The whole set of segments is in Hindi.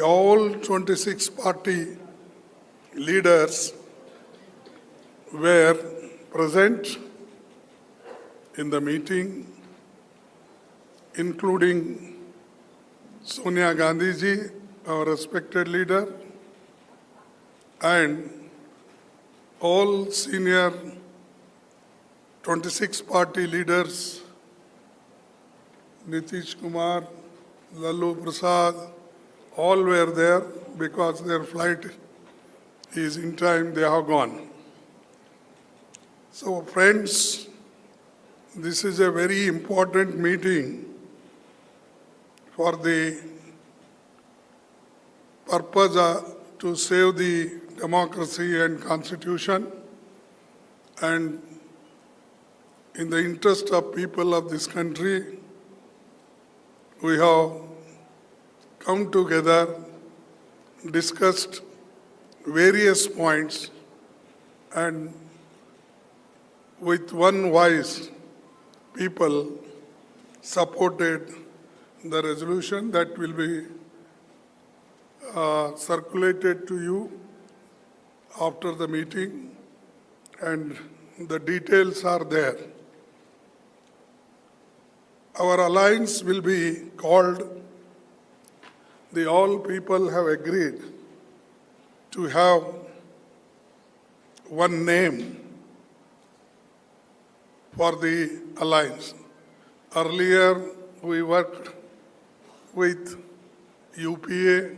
all 26 party leaders were present in the meeting, including Sonia Gandhi ji, our respected leader, and all senior 26 party leaders, Nitish Kumar, Lalu Prasad, all were there because their flight is in time, they have gone. So friends, this is a very important meeting for the purpose to save the democracy and constitution, and in the interest of people of this country, we have come together, discussed various points, and with one voice, people supported the resolution that will be circulated to you after the meeting, and the details are there. Our alliance will be called, the all people have agreed to have one name for the alliance. Earlier, we worked with UPA.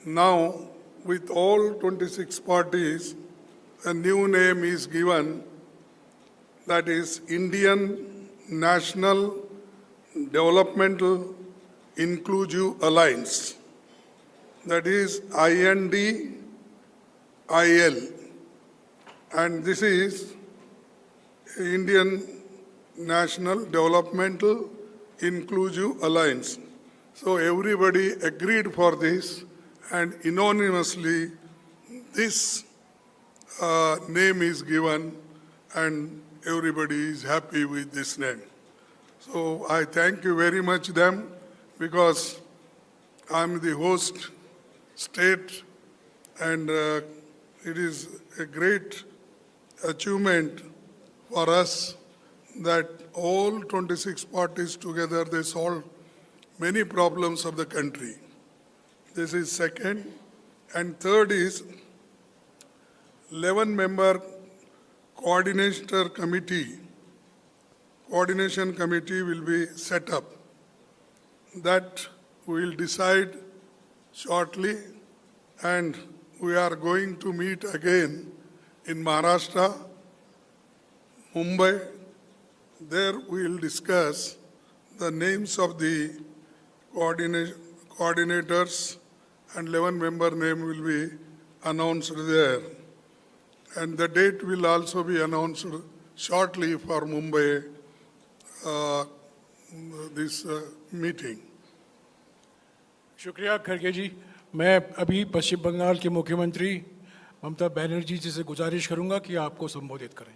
Now, with all 26 parties, a new name is given, that is Indian National Developmental Inclusive Alliance, that is INDIL, and this is Indian National Developmental Inclusive Alliance. So everybody agreed for this, and unanimously this name is given, and everybody is happy with this name. So I thank you very much them, because I'm the host state, and it is a great achievement for us that all 26 parties together, they solved many problems of the country. This is second. And third is 11-member coordination committee will be set up. That we will decide shortly, and we are going to meet again in Maharashtra, Mumbai. There we will discuss the names of the coordinators, and 11-member name will be announced there. And the date will also be announced shortly for Mumbai, this meeting. शुक्रिया खड़गे जी। मैं अभी पश्चिम बंगाल के मुख्यमंत्री ममता बनर्जी जी से गुजारिश करूंगा कि आपको संबोधित करें।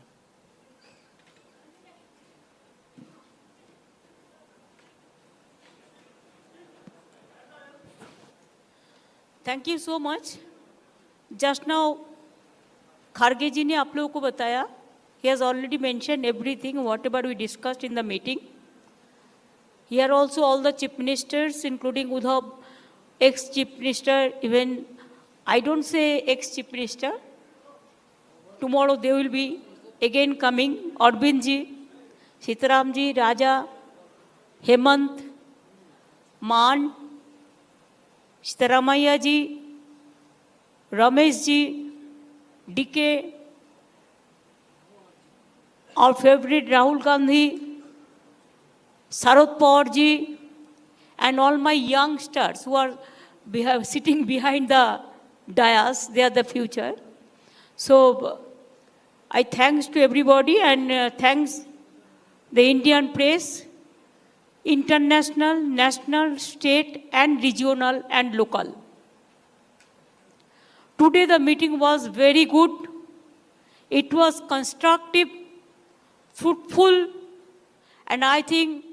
Thank you so much. Just now, Kharge ji ने आप लोगों को बताया. He has already mentioned everything, whatever we discussed in the meeting. Here also all the chief ministers, including Uddhav, ex-chief minister, even I don't say ex-chief minister. Tomorrow they will be again coming. Arvind ji, Sitaram ji, Raja, Hemant, Maan, Sitaramaiah ji, Ramesh ji, DK, our favorite Rahul Gandhi, Sharad Pawar ji, and all my youngsters who are sitting behind the dais, they are the future. So I thanks to everybody, and thanks the Indian press, international, national, state and regional and local. Today the meeting was very good. It was constructive, fruitful, and I think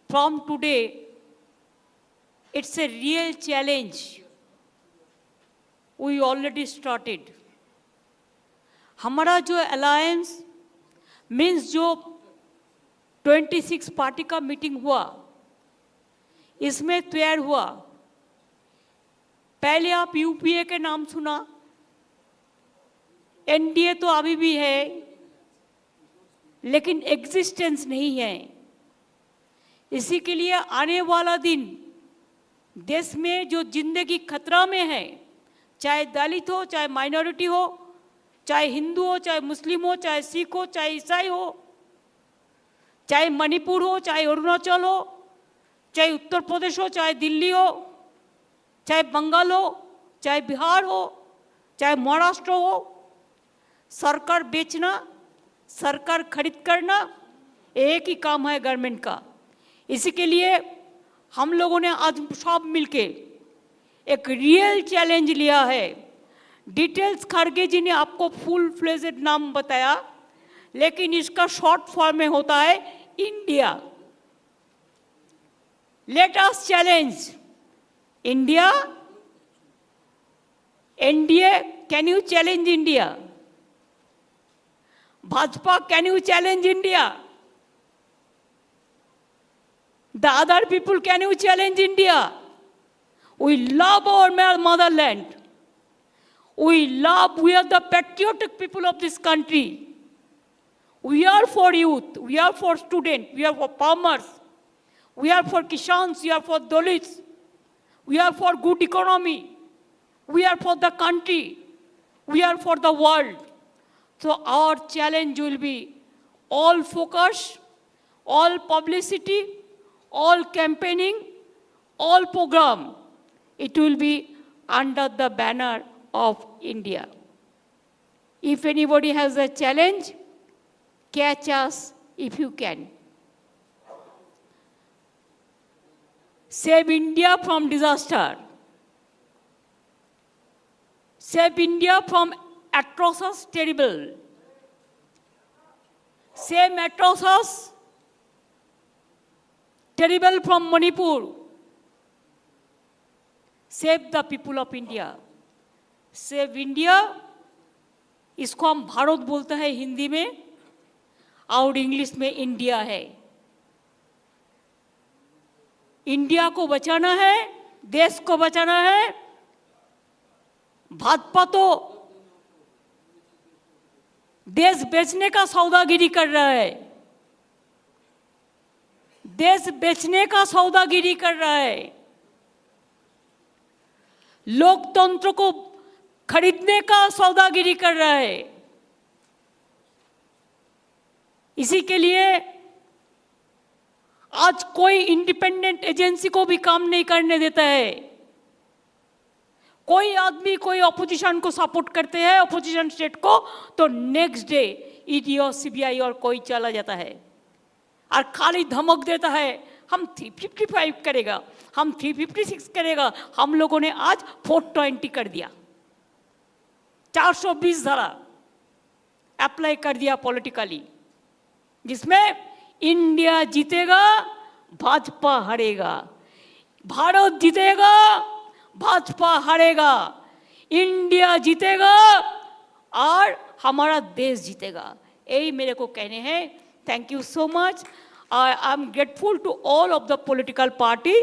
from today It's a real challenge. We already started. हमारा जो अलायंस मीन्स जो 26 पार्टी का मीटिंग हुआ, इसमें तैयार हुआ। पहले आप यूपीए के नाम सुना, एनडीए तो अभी भी है, लेकिन एग्जिस्टेंस नहीं है। इसी के लिए आने वाला दिन देश में जो जिंदगी खतरा में है, चाहे दलित हो, चाहे माइनॉरिटी हो, चाहे हिंदू हो, चाहे मुस्लिम हो, चाहे सिख हो, चाहे ईसाई हो, चाहे मणिपुर हो, चाहे अरुणाचल हो, चाहे उत्तर प्रदेश हो, चाहे दिल्ली हो, चाहे बंगाल हो, चाहे बिहार हो, चाहे महाराष्ट्र हो, सरकार बेचना, सरकार खरीद करना एक ही काम है गवर्नमेंट का। इसी के लिए हम लोगों ने आज सब मिलके एक रियल चैलेंज लिया है। डिटेल्स खड़गे जी ने आपको फुल फ्लेजेड नाम बताया, लेकिन इसका शॉर्ट फॉर्म में होता है India. Let us challenge India. NDA, can you challenge India? Bhajpa, can you challenge India? The other people, can you challenge India? We love our motherland. We are the patriotic people of this country. We are for youth, we are for students, we are for farmers, we are for Kishans, we are for Dalits, we are for good economy, we are for the country, we are for the world. So our challenge will be all focus, all publicity, all campaigning, all program. It will be under the banner of India. If anybody has a challenge, catch us if you can. Save India from disaster. Save India from atrocious terrible. Save atrocious terrible from Manipur. Save the people of India. Save India, इसको हम भारत बोलते हैं हिंदी में, और इंग्लिश में इंडिया है। इंडिया को बचाना है, देश को बचाना है। भाजपा तो देश बेचने का सौदागिरी कर रहा है, देश बेचने का सौदागिरी कर रहा है, लोकतंत्र को खरीदने का सौदागिरी कर रहा है। इसी के लिए आज कोई इंडिपेंडेंट एजेंसी को भी काम नहीं करने देता है। कोई आदमी कोई ऑपोजिशन को सपोर्ट करते हैं, ऑपोजिशन स्टेट को, तो नेक्स्ट डे ईडी और सीबीआई और कोई चला जाता है और खाली धमक देता है, हम 355 करेगा, हम 356 करेगा। हम लोगों ने आज 420 कर दिया, 420 धारा अप्लाई कर दिया पॉलिटिकली, जिसमें इंडिया जीतेगा, भाजपा हारेगा, भारत जीतेगा, भाजपा हारेगा, इंडिया जीतेगा और हमारा देश जीतेगा। यही मेरे को कहने हैं। Thank you so much. I am grateful to all of the political party.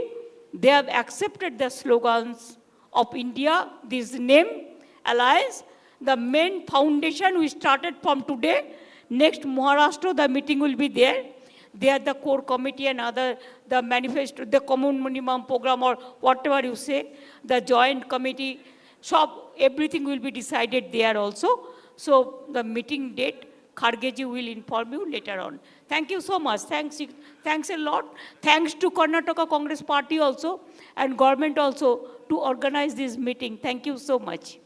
They have accepted the slogans of India, this name, alliance. The main foundation we started from today. Next Maharashtra, the meeting will be there. There the core committee and other, the manifesto, the common minimum program or whatever you say, the joint committee, so everything will be decided there also. So the meeting date, Khargeji will inform you later on. Thank you so much. Thanks a lot. Thanks to Karnataka Congress Party also and government also to organize this meeting. Thank you so much.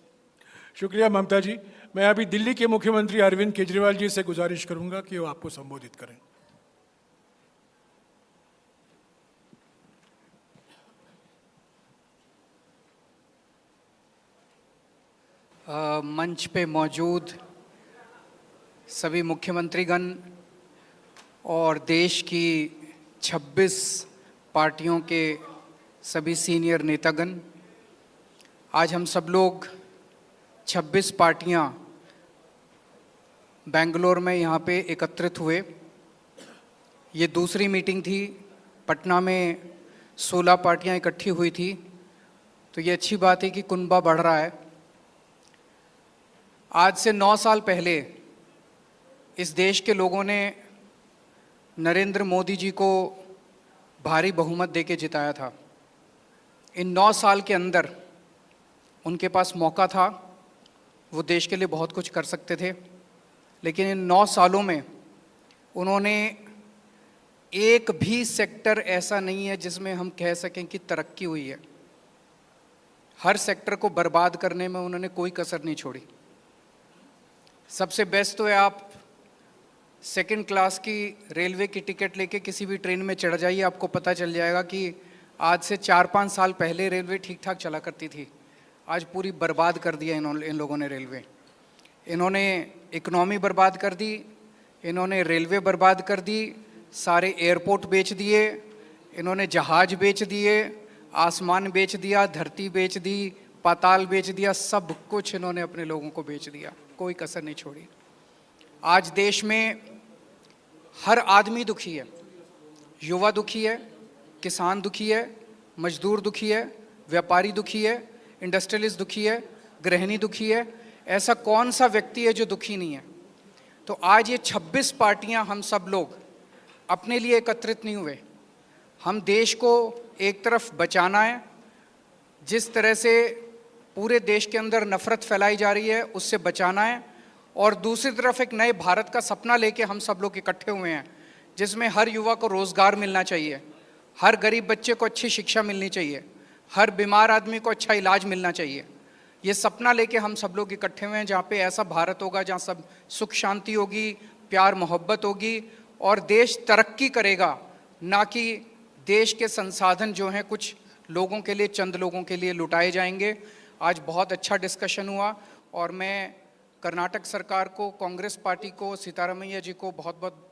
शुक्रिया ममता जी। मैं अभी दिल्ली के मुख्यमंत्री अरविंद केजरीवाल जी से गुजारिश करूंगा कि वो आपको संबोधित करें। मंच पे मौजूद सभी मुख्यमंत्रीगण और देश की 26 पार्टियों के सभी सीनियर नेतागण, आज हम सब लोग 26 पार्टियां बेंगलोर में यहाँ पे एकत्रित हुए। ये दूसरी मीटिंग थी। पटना में 16 पार्टियां इकट्ठी हुई थी, तो ये अच्छी बात है कि कुनबा बढ़ रहा है। आज से 9 साल पहले इस देश के लोगों ने नरेंद्र मोदी जी को भारी बहुमत देके जिताया था। इन 9 साल के अंदर उनके पास मौका था, वो देश के लिए बहुत कुछ कर सकते थे, लेकिन इन 9 सालों में उन्होंने एक भी सेक्टर ऐसा नहीं है जिसमें हम कह सकें कि तरक्की हुई है। हर सेक्टर को बर्बाद करने में उन्होंने कोई कसर नहीं छोड़ी। सबसे बेस्ट तो है आप सेकंड क्लास की रेलवे की टिकट लेके किसी भी ट्रेन में चढ़ जाइए, आपको पता चल जाएगा कि आज से 4-5 साल पहले रेलवे ठीक ठाक चला करती थी। आज पूरी बर्बाद कर दिया इन लोगों ने रेलवे। इन्होंने इकोनॉमी बर्बाद कर दी, इन्होंने रेलवे बर्बाद कर दी, सारे एयरपोर्ट बेच दिए, इन्होंने जहाज बेच दिए, आसमान बेच दिया, धरती बेच दी, पाताल बेच दिया, सब कुछ इन्होंने अपने लोगों को बेच दिया, कोई कसर नहीं छोड़ी। आज देश में हर आदमी दुखी है, युवा दुखी है, किसान दुखी है, मजदूर दुखी है, व्यापारी दुखी है, इंडस्ट्रियलिस्ट दुखी है, गृहिणी दुखी है। ऐसा कौन सा व्यक्ति है जो दुखी नहीं है? तो आज ये 26 पार्टियां हम सब लोग अपने लिए एकत्रित नहीं हुए। हम देश को एक तरफ बचाना है, जिस तरह से पूरे देश के अंदर नफरत फैलाई जा रही है उससे बचाना है, और दूसरी तरफ एक नए भारत का सपना लेके हम सब लोग इकट्ठे हुए हैं, जिसमें हर युवा को रोज़गार मिलना चाहिए, हर गरीब बच्चे को अच्छी शिक्षा मिलनी चाहिए, हर बीमार आदमी को अच्छा इलाज मिलना चाहिए। ये सपना लेके हम सब लोग इकट्ठे हुए हैं, जहाँ पे ऐसा भारत होगा जहाँ सब सुख शांति होगी, प्यार मोहब्बत होगी और देश तरक्की करेगा, ना कि देश के संसाधन जो हैं कुछ लोगों के लिए, चंद लोगों के लिए लुटाए जाएंगे। आज बहुत अच्छा डिस्कशन हुआ और मैं कर्नाटक सरकार को, कांग्रेस पार्टी को, सीतारामैया जी को बहुत बहुत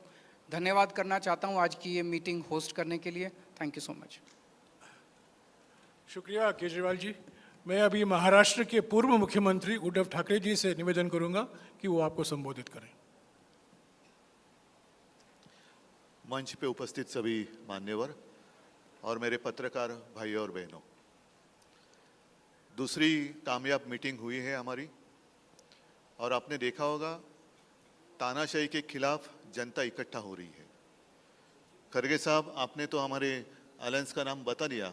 धन्यवाद करना चाहता हूँ आज की ये मीटिंग होस्ट करने के लिए। Thank you so much. शुक्रिया केजरीवाल जी। मैं अभी महाराष्ट्र के पूर्व मुख्यमंत्री उद्धव ठाकरे जी से निवेदन करूंगा कि वो आपको संबोधित करें। मंच पे उपस्थित सभी मान्यवर और मेरे पत्रकार भाइयों और बहनों, दूसरी कामयाब मीटिंग हुई है हमारी और आपने देखा होगा तानाशाही के खिलाफ जनता इकट्ठा हो रही है। खरगे साहब, आपने तो हमारे अलायंस का नाम बता दिया,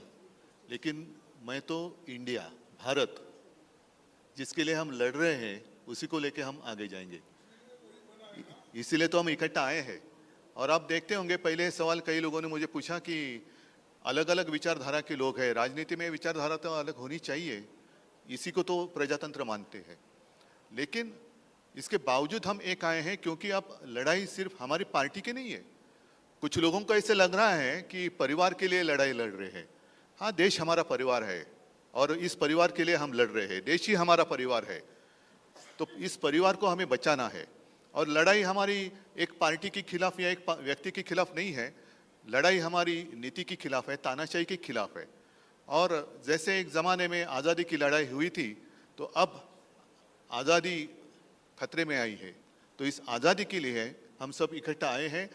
लेकिन मैं तो इंडिया, भारत, जिसके लिए हम लड़ रहे हैं उसी को लेके हम आगे जाएंगे। इसीलिए तो हम इकट्ठा आए हैं। और आप देखते होंगे, पहले सवाल कई लोगों ने मुझे पूछा कि अलग अलग विचारधारा के लोग हैं, राजनीति में विचारधारा तो अलग होनी चाहिए, इसी को तो प्रजातंत्र मानते हैं। लेकिन इसके बावजूद हम एक आए हैं क्योंकि अब लड़ाई सिर्फ हमारी पार्टी की नहीं है। कुछ लोगों को ऐसे लग रहा है कि परिवार के लिए लड़ाई लड़ रहे हैं। हाँ, देश हमारा परिवार है और इस परिवार के लिए हम लड़ रहे हैं। देश ही हमारा परिवार है, तो इस परिवार को हमें बचाना है। और लड़ाई हमारी एक पार्टी के खिलाफ या एक व्यक्ति के खिलाफ नहीं है, लड़ाई हमारी नीति के खिलाफ है, तानाशाही के खिलाफ है। और जैसे एक ज़माने में आज़ादी की लड़ाई हुई थी, तो अब आज़ादी खतरे में आई है। तो इस आज़ादी के लिए हम सब इकट्ठा आए हैं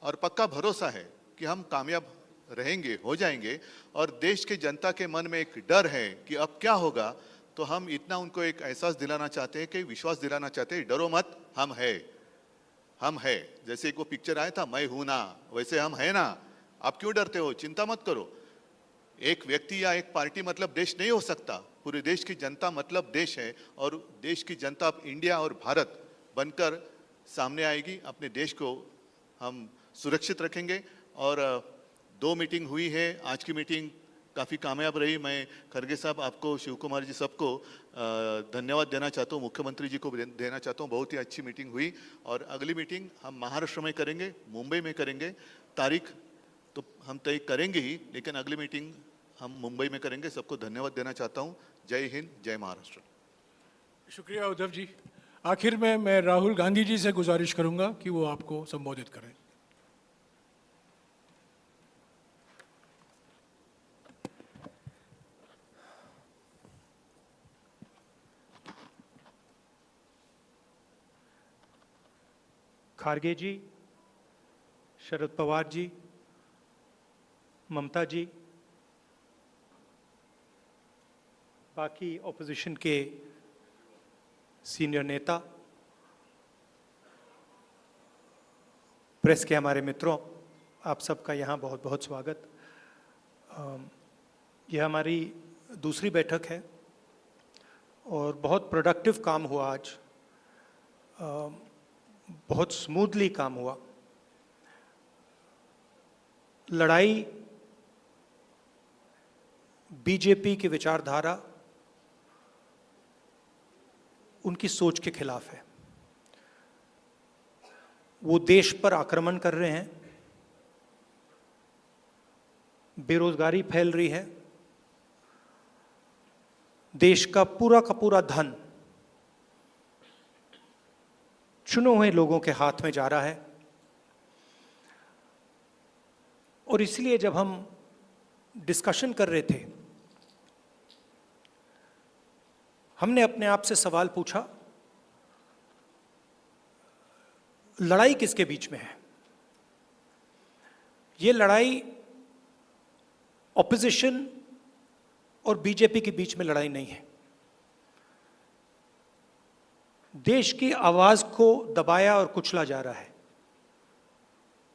और पक्का भरोसा है कि हम कामयाब रहेंगे, हो जाएंगे। और देश के जनता के मन में एक डर है कि अब क्या होगा, तो हम इतना उनको एक एहसास दिलाना चाहते हैं, कि विश्वास दिलाना चाहते हैं, डरो मत, हम है। जैसे एक वो पिक्चर आया था, मैं हूं ना, वैसे हम है ना। आप क्यों डरते हो? चिंता मत करो। एक व्यक्ति या एक पार्टी मतलब देश नहीं हो सकता, पूरे देश की जनता मतलब देश है। और देश की जनता अब इंडिया और भारत बनकर सामने आएगी। अपने देश को हम सुरक्षित रखेंगे। और 2 मीटिंग हुई है, आज की मीटिंग काफ़ी कामयाब रही। मैं खरगे साहब, आपको, शिव कुमार जी, सबको धन्यवाद देना चाहता हूँ, मुख्यमंत्री जी को देना चाहता हूँ। बहुत ही अच्छी मीटिंग हुई। और अगली मीटिंग हम महाराष्ट्र में करेंगे, मुंबई में करेंगे। तारीख तो हम तय करेंगे ही, लेकिन अगली मीटिंग हम मुंबई में करेंगे। सबको धन्यवाद देना चाहता हूँ। जय हिंद, जय महाराष्ट्र। शुक्रिया उद्धव जी। आखिर में मैं राहुल गांधी जी से गुजारिश करूंगा कि वो आपको संबोधित करें। खारगे जी, शरद पवार जी, ममता जी, बाकी ऑपोजिशन के सीनियर नेता, प्रेस के हमारे मित्रों, आप सबका यहाँ बहुत बहुत स्वागत। यह हमारी दूसरी बैठक है और बहुत प्रोडक्टिव काम हुआ आज, बहुत स्मूथली काम हुआ। लड़ाई बीजेपी की विचारधारा, उनकी सोच के खिलाफ है। वो देश पर आक्रमण कर रहे हैं, बेरोजगारी फैल रही है, देश का पूरा धन चुने हुए लोगों के हाथ में जा रहा है। और इसलिए जब हम डिस्कशन कर रहे थे, हमने अपने आप से सवाल पूछा, लड़ाई किसके बीच में है? ये लड़ाई ऑपोजिशन और बीजेपी के बीच में लड़ाई नहीं है। देश की आवाज को दबाया और कुचला जा रहा है।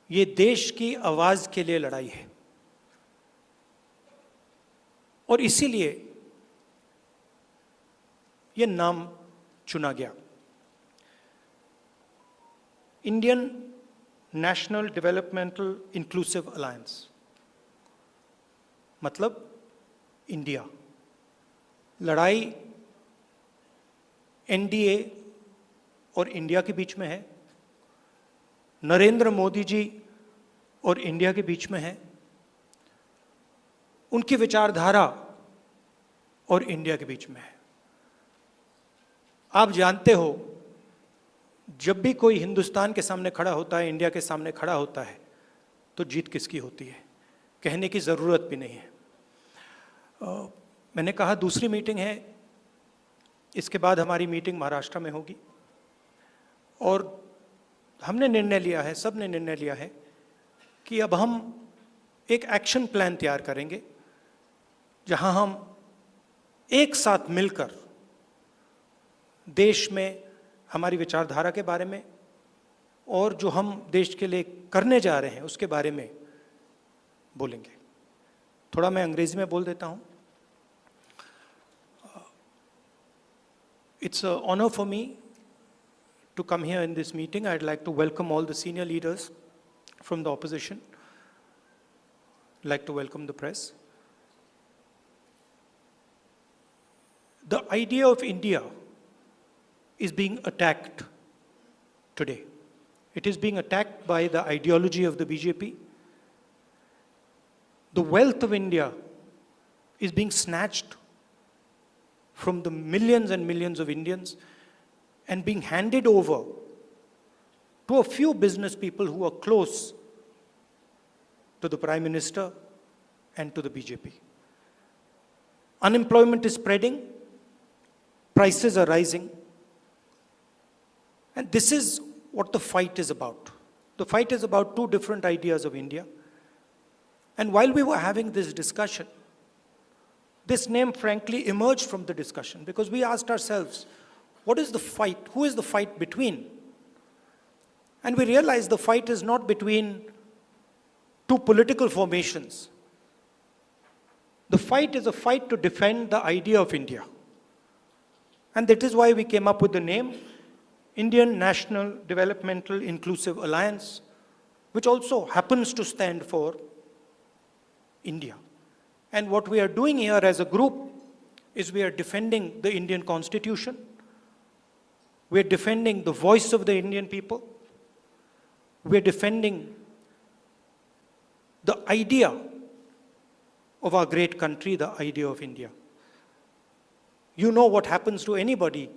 ये देश की आवाज के लिए लड़ाई है और इसीलिए ये नाम चुना गया, Indian national developmental inclusive alliance, मतलब इंडिया। लड़ाई एनडीए और इंडिया के बीच में है, नरेंद्र मोदी जी और इंडिया के बीच में है, उनकी विचारधारा और इंडिया के बीच में है। आप जानते हो, जब भी कोई हिंदुस्तान के सामने खड़ा होता है, इंडिया के सामने खड़ा होता है, तो जीत किसकी होती है? कहने की ज़रूरत भी नहीं है। मैंने कहा दूसरी मीटिंग है, इसके बाद हमारी मीटिंग महाराष्ट्र में होगी और हमने निर्णय लिया है, सब ने निर्णय लिया है कि अब हम एक एक्शन प्लान तैयार करेंगे जहां हम एक साथ मिलकर देश में हमारी विचारधारा के बारे में और जो हम देश के लिए करने जा रहे हैं उसके बारे में बोलेंगे। थोड़ा मैं अंग्रेजी में बोल देता हूं। It's an honor for me to come here in this meeting. I'd like to welcome all the senior leaders from the opposition. I'd like to welcome the press. The idea of India is being attacked today. It is being attacked by the ideology of the BJP. The wealth of India is being snatched from the millions and millions of Indians and being handed over to a few business people who are close to the Prime Minister and to the BJP. Unemployment is spreading, prices are rising, and this is what the fight is about. The fight is about two different ideas of India. And while we were having this discussion, this name frankly emerged from the discussion because we asked ourselves, what is the fight? Who is the fight between? And we realized the fight is not between two political formations. The fight is a fight to defend the idea of India. And that is why we came up with the name Indian National Developmental Inclusive Alliance, which also happens to stand for India. And what we are doing here as a group is we are defending the Indian Constitution. We are defending the voice of the Indian people. We are defending the idea of our great country, the idea of India. You know what happens to anybody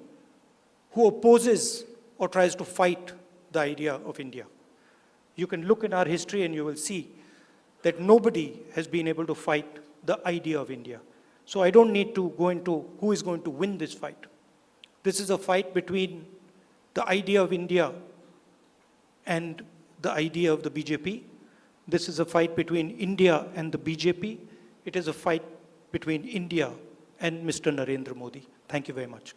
who opposes or tries to fight the idea of India. You can look in our history and you will see that nobody has been able to fight the idea of India. So I don't need to go into who is going to win this fight. This is a fight between the idea of India and the idea of the BJP. This is a fight between India and the BJP. It is a fight between India and Mr. Narendra Modi. Thank you very much.